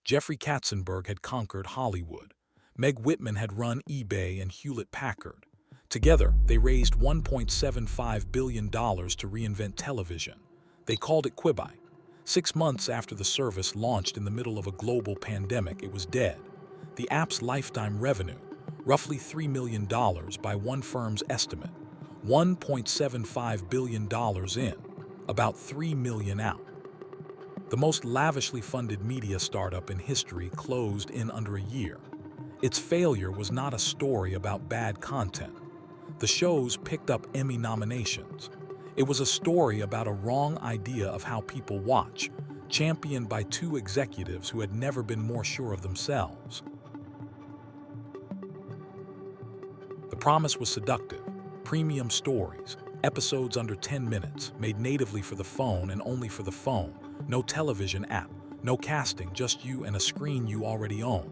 Jeffrey Katzenberg had conquered Hollywood. Meg Whitman had run eBay and Hewlett-Packard. Together, they raised $1.75 billion to reinvent television. They called it Quibi. 6 months after the service launched in the middle of a global pandemic, it was dead. The app's lifetime revenue, roughly $3 million by one firm's estimate, $1.75 billion in, about $3 million out. The most lavishly funded media startup in history closed in under a year. Its failure was not a story about bad content. The shows picked up Emmy nominations. It was a story about a wrong idea of how people watch, championed by two executives who had never been more sure of themselves. The promise was seductive. Premium stories, episodes under 10 minutes, made natively for the phone and only for the phone. No television app, no casting, just you and a screen you already own.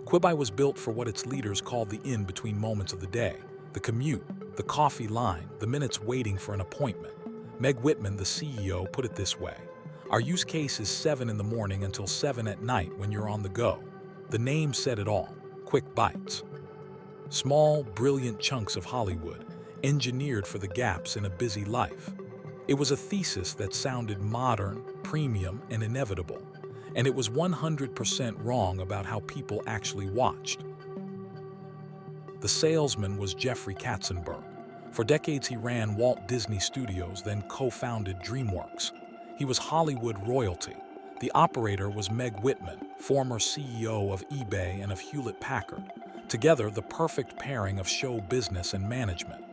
Quibi was built for what its leaders called the in-between moments of the day. The commute, the coffee line, the minutes waiting for an appointment. Meg Whitman, the CEO, put it this way: "Our use case is 7 in the morning until 7 at night when you're on the go." The name said it all: quick bites. Small, brilliant chunks of Hollywood, engineered for the gaps in a busy life. It was a thesis that sounded modern, premium, and inevitable, and it was 100% wrong about how people actually watched. The salesman was Jeffrey Katzenberg. For decades he ran Walt Disney Studios, then co-founded DreamWorks. He was Hollywood royalty. The operator was Meg Whitman, former CEO of eBay and of Hewlett-Packard. Together, the perfect pairing of show business and management.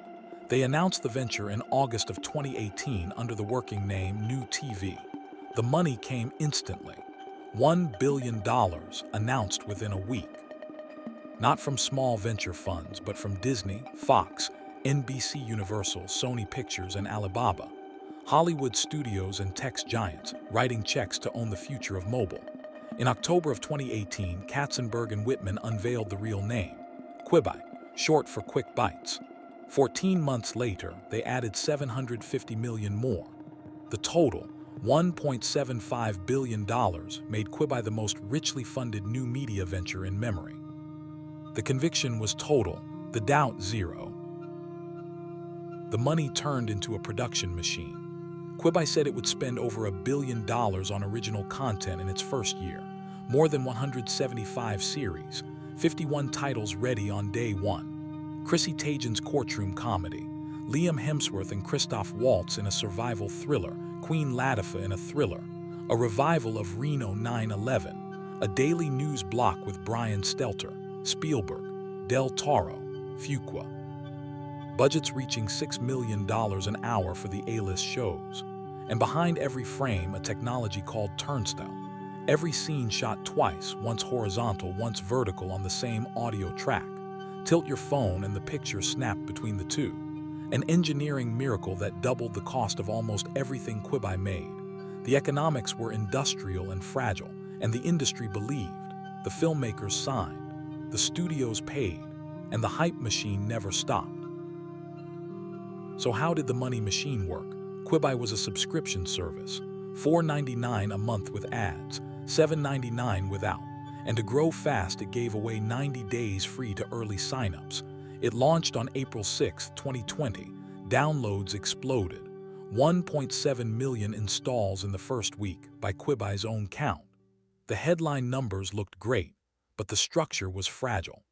They announced the venture in August of 2018 under the working name New TV. The money came instantly. $1 billion announced within a week. Not from small venture funds, but from Disney, Fox, NBC Universal, Sony Pictures, and Alibaba. Hollywood studios and tech giants writing checks to own the future of mobile. In October of 2018, Katzenberg and Whitman unveiled the real name, Quibi, short for Quick Bites. 14 months later, they added $750 million more. The total, $1.75 billion, made Quibi the most richly funded new media venture in memory. The conviction was total, the doubt zero. The money turned into a production machine. Quibi said it would spend over $1 billion on original content in its first year, more than 175 series, 51 titles ready on day one. Chrissy Teigen's courtroom comedy, Liam Hemsworth and Christoph Waltz in a survival thriller, Queen Latifah in a thriller, a revival of Reno 9/11, a daily news block with Brian Stelter, Spielberg, Del Toro, Fuqua. Budgets reaching $6 million an hour for the A-list shows. And behind every frame, a technology called Turnstyle. Every scene shot twice, once horizontal, once vertical on the same audio track. Tilt your phone and the picture snapped between the two. An engineering miracle that doubled the cost of almost everything Quibi made. The economics were industrial and fragile, and the industry believed. The filmmakers signed, the studios paid, and the hype machine never stopped. So how did the money machine work? Quibi was a subscription service, $4.99 a month with ads, $7.99 without. And to grow fast, it gave away 90 days free to early signups. It launched on April 6, 2020. Downloads exploded. 1.7 million installs in the first week, by Quibi's own count. The headline numbers looked great, but the structure was fragile.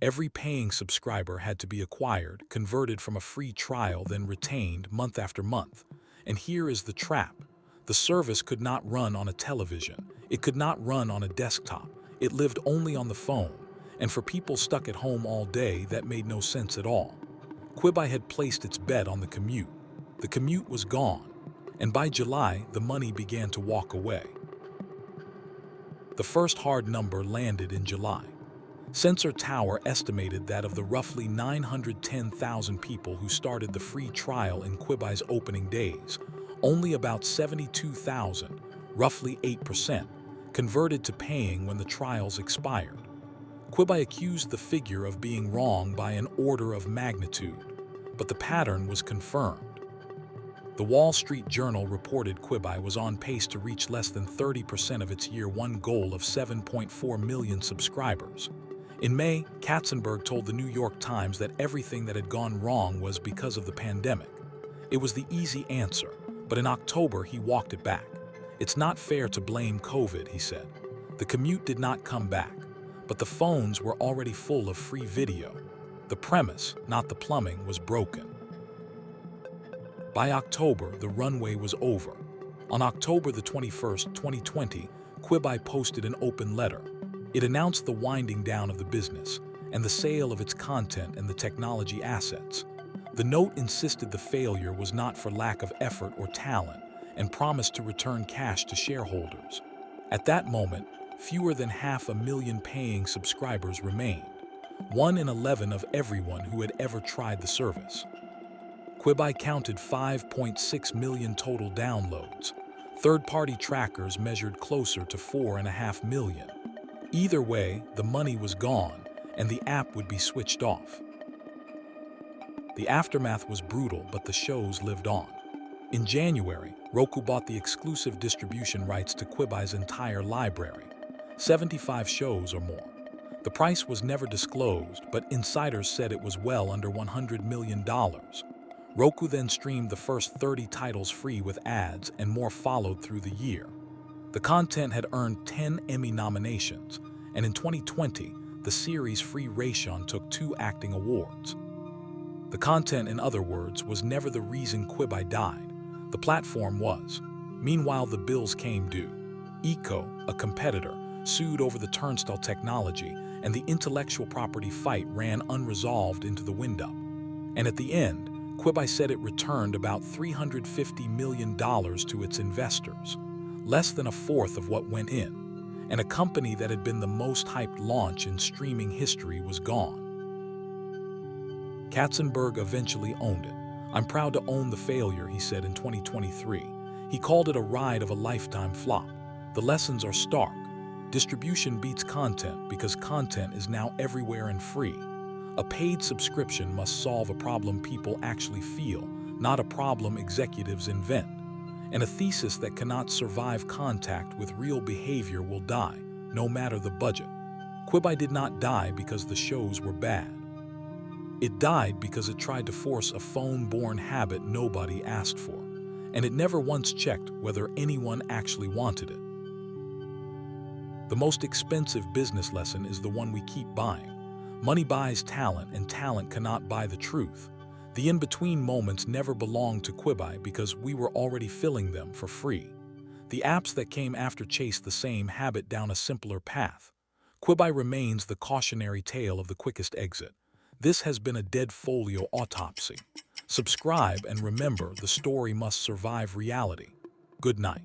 Every paying subscriber had to be acquired, converted from a free trial, then retained month after month. And here is the trap. The service could not run on a television. It could not run on a desktop. It lived only on the phone. And for people stuck at home all day, that made no sense at all. Quibi had placed its bet on the commute. The commute was gone. And by July, the money began to walk away. The first hard number landed in July. Sensor Tower estimated that of the roughly 910,000 people who started the free trial in Quibi's opening days, only about 72,000, roughly 8%, converted to paying when the trials expired. Quibi accused the figure of being wrong by an order of magnitude, but the pattern was confirmed. The Wall Street Journal reported Quibi was on pace to reach less than 30% of its year-one goal of 7.4 million subscribers. In May, Katzenberg told the New York Times that everything that had gone wrong was because of the pandemic. It was the easy answer, but in October he walked it back. It's not fair to blame COVID, he said. The commute did not come back, but the phones were already full of free video. The premise, not the plumbing, was broken. By October, the runway was over. On October the 21st, 2020, Quibi posted an open letter. It announced the winding down of the business and the sale of its content and the technology assets. The note insisted the failure was not for lack of effort or talent and promised to return cash to shareholders. At that moment, fewer than 500,000 paying subscribers remained, 1 in 11 of everyone who had ever tried the service. Quibi counted 5.6 million total downloads. Third-party trackers measured closer to 4.5 million. Either way, the money was gone, and the app would be switched off. The aftermath was brutal, but the shows lived on. In January, Roku bought the exclusive distribution rights to Quibi's entire library, 75 shows or more. The price was never disclosed, but insiders said it was well under $100 million. Roku then streamed the first 30 titles free with ads, and more followed through the year. The content had earned 10 Emmy nominations, and in 2020, the series Free Ration took 2 acting awards. The content, in other words, was never the reason Quibi died. The platform was. Meanwhile, the bills came due. Eco, a competitor, sued over the Turnstyle technology, and the intellectual property fight ran unresolved into the windup. And at the end, Quibi said it returned about $350 million to its investors, less than a fourth of what went in, and a company that had been the most hyped launch in streaming history was gone. Katzenberg eventually owned it. "I'm proud to own the failure," he said in 2023. He called it a ride of a lifetime flop. The lessons are stark. Distribution beats content because content is now everywhere and free. A paid subscription must solve a problem people actually feel, not a problem executives invent. And a thesis that cannot survive contact with real behavior will die, no matter the budget. Quibi did not die because the shows were bad. It died because it tried to force a phone-born habit nobody asked for, and it never once checked whether anyone actually wanted it. The most expensive business lesson is the one we keep buying. Money buys talent, and talent cannot buy the truth. The in-between moments never belonged to Quibi because we were already filling them for free. The apps that came after chased the same habit down a simpler path. Quibi remains the cautionary tale of the quickest exit. This has been a DeadFolio autopsy. Subscribe and remember, the story must survive reality. Good night.